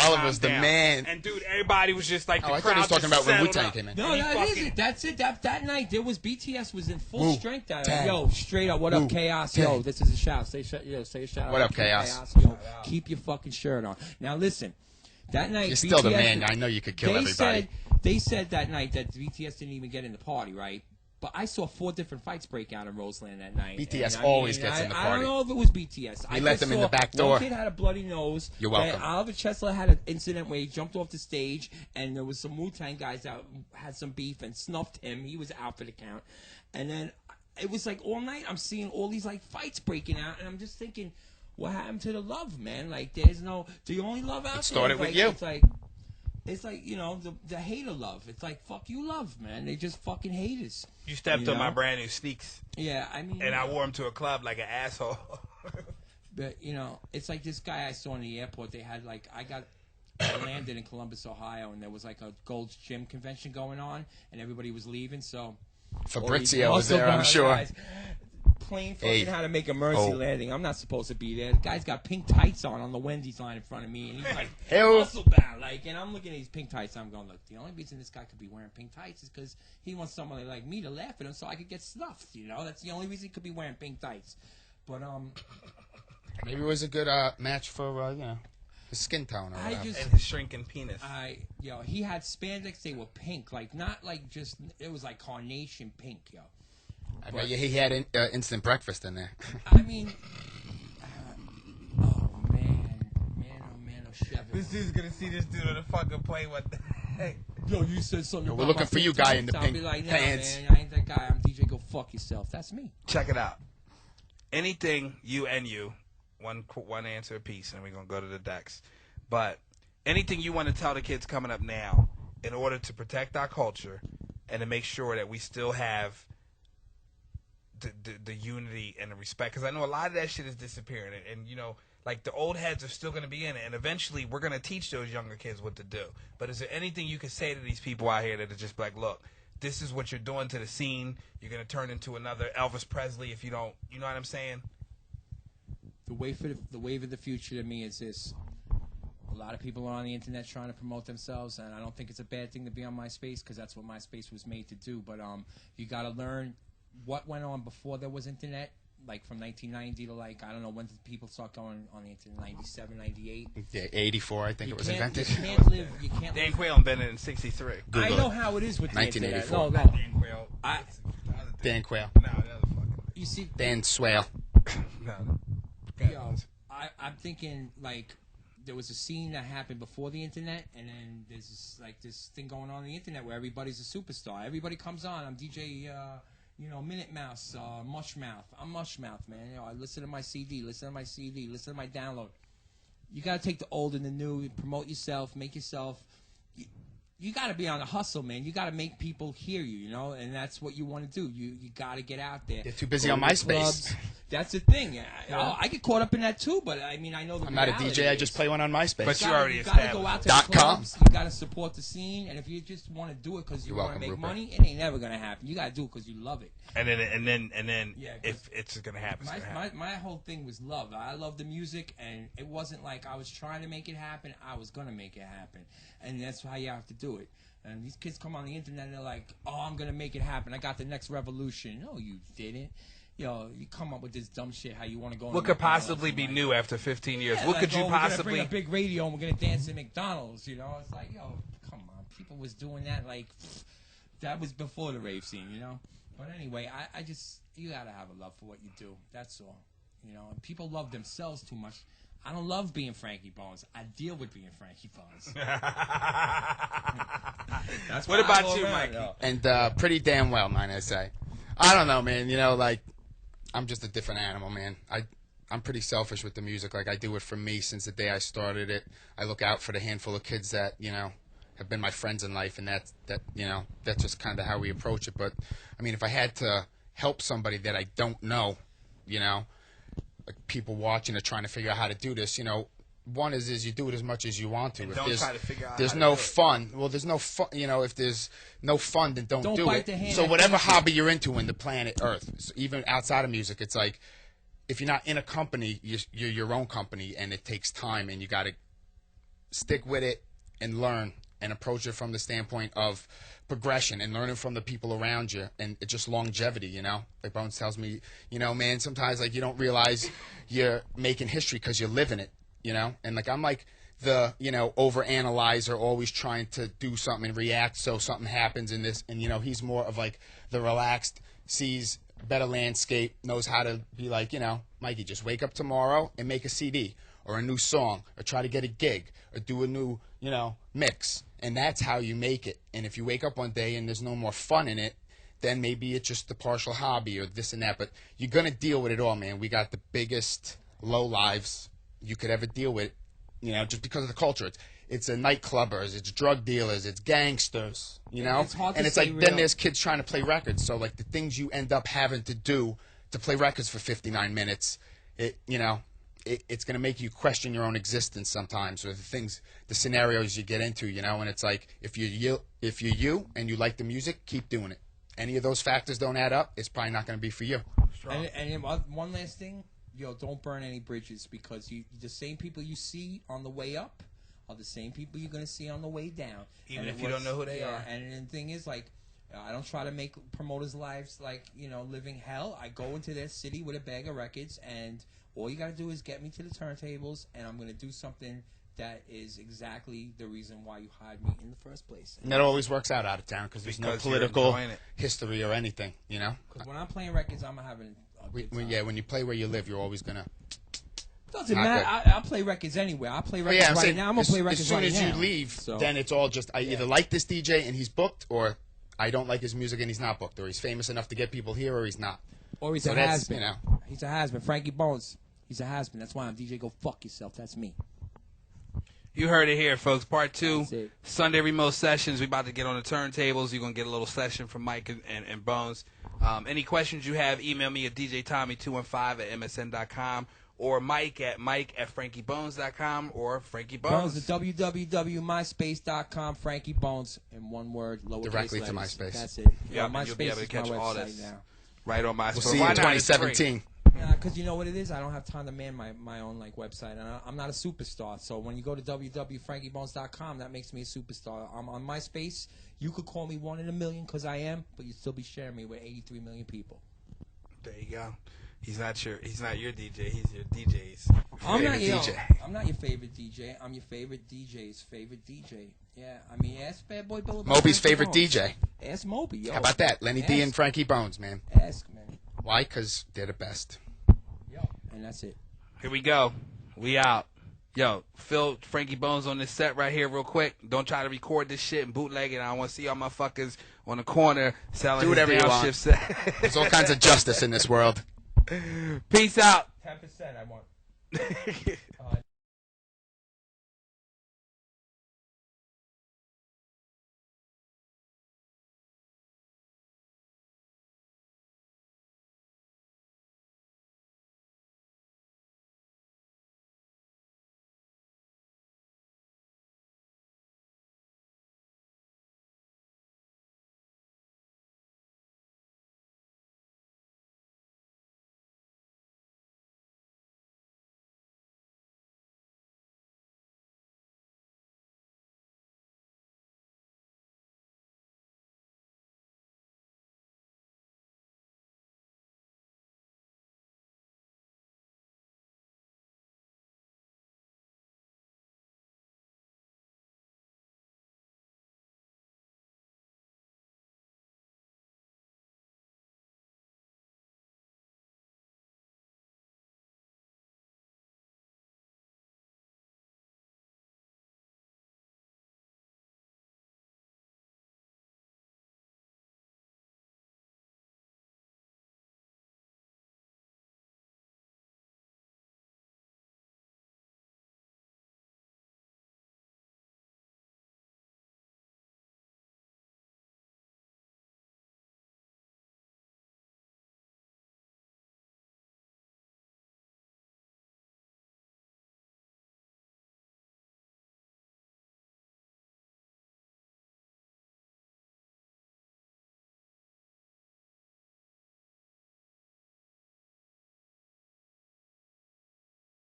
Oliver's the man. And dude, everybody was just like, the I crowd thought he was talking just about when settled Wu-Tang up. came in. No, And he that is fucking- it. That's it. That night, there was BTS was in full Wu strength. That Tang. yo, straight up, what up, Wu Chaos? Tang. Yo, this is a shout. Say a shout. What out up, to Chaos? Yo, keep your fucking shirt on. Now listen, that night You're still the BTS man. I know you could kill everybody. They said that night that BTS didn't even get in the party, right? But I saw 4 different fights break out in Roseland that night. BTS And always gets in the I party. don't know if it was BTS. I let just them in saw the back door. One kid had a bloody nose. You're welcome. And Oliver Chesler had an incident where he jumped off the stage, and there was some Wu-Tang guys that had some beef and snuffed him. He was out for the count. And then it was like all night I'm seeing all these like fights breaking out, and I'm just thinking, what happened to the love, man? Like, there's no, the only love out there. started with like, you. It's like, you know, the hater love. It's like, fuck you love, man. They just fucking hate us. You stepped You on my know? brand new sneaks, Yeah, I mean. and I wore them to a club like an asshole. But, you know, it's like this guy I saw in the airport. They had, like, I landed in Columbus, Ohio, and there was, like, a Gold's Gym convention going on, and everybody was leaving, so. Fabrizio was there, I'm sure. Guys, plane fucking Hey. had to make a mercy landing. I'm not supposed to be there. The guy's got pink tights on the Wendy's line in front of me, and he's like, Hey-o. muscle bound. Like, and I'm looking at these pink tights, I'm going, look, the only reason this guy could be wearing pink tights is because he wants somebody like me to laugh at him so I could get stuffed, you know? That's the only reason he could be wearing pink tights. But, Maybe it was a good match for, you know, his skin tone or I whatever. just. And his shrinking penis. He had spandex. They were pink, like not like just. It was like carnation pink, yo. I bet you he had instant breakfast in there. I mean, oh man, oh Chevy. This dude's gonna see this dude on the fucking plane. What the heck? Yo, you said something. Yo, about we're looking my for you, pink guy in the tights. I'll pink be like, nah, pants. man, I ain't that guy. I'm DJ. Go fuck yourself. That's me. Check it out. Anything you, one answer apiece, and we're gonna go to the decks. But anything you want to tell the kids coming up now, in order to protect our culture, and to make sure that we still have the unity and the respect, because I know a lot of that shit is disappearing, and you know, like the old heads are still going to be in it, and eventually we're going to teach those younger kids what to do. But is there anything you can say to these people out here that are just like, look, this is what you're doing to the scene. You're going to turn into another Elvis Presley if you don't. You know what I'm saying? The wave of the future to me is this. A lot of people are on the internet trying to promote themselves, and I don't think it's a bad thing to be on MySpace because that's what MySpace was made to do. But you got to learn what went on before there was internet, like from 1990 to like, I don't know, when did people start going on the internet? 97, 98? Yeah, 84, I think it was invented. You can't Dan live. Quayle invented it in '63. I know how it is with the internet. 1984. No, Dan Quayle. Dan Quayle. No, the other fucking. you see, Dan Swale. No. yo, I'm thinking like there was a scene that happened before the internet, and then there's this thing going on the internet where everybody's a superstar. Everybody comes on. I'm DJ, Minute Mouse, Mushmouth. I'm Mushmouth, man. You know, I listen to my CD, listen to my download. You got to take the old and the new, promote yourself, make yourself. You got to be on the hustle, man. You got to make people hear you, you know, and that's what you want to do. You got to get out there. You're too busy Go on to the MySpace. clubs. That's the thing. I get caught up in that too, but I mean, I know the I'm not a reality DJ. I is- just play one on MySpace. But you already you gotta go out to the .com. clubs. You gotta support the scene, and if you just want to do it because you You're want to welcome, make Rupert. money, it ain't never gonna happen. You gotta do it because you love it. And then Yeah, 'cause if it's gonna happen, it's gonna happen. My whole thing was love. I love the music, and it wasn't like I was trying to make it happen. I was gonna make it happen, and that's how you have to do it. And these kids come on the internet and they're like, "Oh, I'm gonna make it happen. I got the next revolution." No, you didn't. You come up with this dumb shit. How you want to go? What could possibly be new after 15 years? Yeah, What like, could you we're gonna possibly? bring a big radio and we're gonna dance at McDonald's? You know, it's like, yo, come on. People was doing that like that was before the rave scene. You know. But anyway, I just you gotta have a love for what you do. That's all. You know, and people love themselves too much. I don't love being Frankie Bones. I deal with being Frankie Bones. That's What why I about go you, around, Mikey? yo. And pretty damn well, might I say. I don't know, man. You know, like, I'm just a different animal, man. I'm pretty selfish with the music. Like, I do it for me since the day I started it. I look out for the handful of kids that, you know, have been my friends in life, and that's just kind of how we approach it. But, I mean, if I had to help somebody that I don't know, you know, like people watching or trying to figure out how to do this, you know, one is you do it as much as you want to. And If don't there's, try to figure out there's how to no do it. fun. Well, there's no fun. You know, if there's no fun, then don't do bite it. the hand So that whatever feeds you. hobby you're into in the planet Earth, so even outside of music, it's like if you're not in a company, you're your own company, and it takes time, and you got to stick with it and learn and approach it from the standpoint of progression and learning from the people around you and it's just longevity, you know? Like Bones tells me, you know, man, sometimes like you don't realize you're making history because you're living it, you know? And like I'm like the, you know, overanalyzer, always trying to do something and react so something happens in this. And, you know, he's more of like the relaxed, sees better landscape, knows how to be like, you know, Mikey, just wake up tomorrow and make a CD or a new song or try to get a gig or do a new, you know, mix. And that's how you make it. And if you wake up one day and there's no more fun in it, then maybe it's just a partial hobby or this and that. But you're going to deal with it all, man. We got the biggest low lives you could ever deal with, you know, just because of the culture. It's a nightclubbers, it's drug dealers, it's gangsters, you know? It's hard to and it's stay like, real. then there's kids trying to play records. So, like, the things you end up having to do to play records for 59 minutes, you know, it's going to make you question your own existence sometimes, or the things, the scenarios you get into, you know. And it's like, if you're you and you like the music, keep doing it. Any of those factors don't add up, it's probably not going to be for you. And one last thing, yo, don't burn any bridges, because the same people you see on the way up are the same people you're going to see on the way down. Even if you don't know who they are. And the thing is, like, I don't try to make promoters' lives like, you know, living hell. I go into their city with a bag of records, and all you got to do is get me to the turntables, and I'm going to do something that is exactly the reason why you hired me in the first place. And that always works out of town because there's no political enjoying it. history or anything, you know? Because when I'm playing records, I'm having a good time. When you play where you live, you're always going to... Doesn't Not matter. I'll play records anywhere. I'll play records I'm right saying, now. I'm going to play records right now. as soon as you leave, So, then it's all just, I either like this DJ and he's booked, or I don't like his music and he's not booked, or he's famous enough to get people here, or he's not. or he's So a that's, has-been. you know. He's a has-been. Frankie Bones. He's a has-been. That's why I'm DJ Go Fuck Yourself. That's me. You heard it here, folks. Part 2, That's it. Sunday remote sessions. We about to get on the turntables. You're going to get a little session from Mike and Bones. Any questions you have, email me at djtommy215@msn.com, or Mike at frankiebones.com, or Frankie Bones Bones. at www.myspace.com. Frankie Bones in one word, lowercase Directly to letters. MySpace. That's it. Yeah, MySpace you'll be able to is catch my all website this. now. Right on my We'll see you in 2017. Because you know what it is? I don't have time to man my own like website, and I'm not a superstar. So when you go to www.frankiebones.com, that makes me a superstar. I'm on MySpace. You could call me 1 in a million, because I am, but you'd still be sharing me with 83 million people. There you go. He's not your DJ. He's your DJ's. I'm not Favorite your DJ. I'm not your favorite DJ. I'm your favorite DJ's favorite DJ. Yeah, I mean, ask Bad Boy Bill about Moby's Frankie favorite Bones. DJ. Ask Moby. Yo. How about that? Lenny D Ask- and Frankie Bones, man. Ask, man. Why? Because they're the best. Yo, and that's it. Here we go. We out. Yo, Phil Frankie Bones on this set right here real quick. Don't try to record this shit and bootleg it. I don't want to see y'all motherfuckers on the corner selling Do whatever his you downshift want. set. There's all kinds of justice in this world. Peace out. 10%, I want.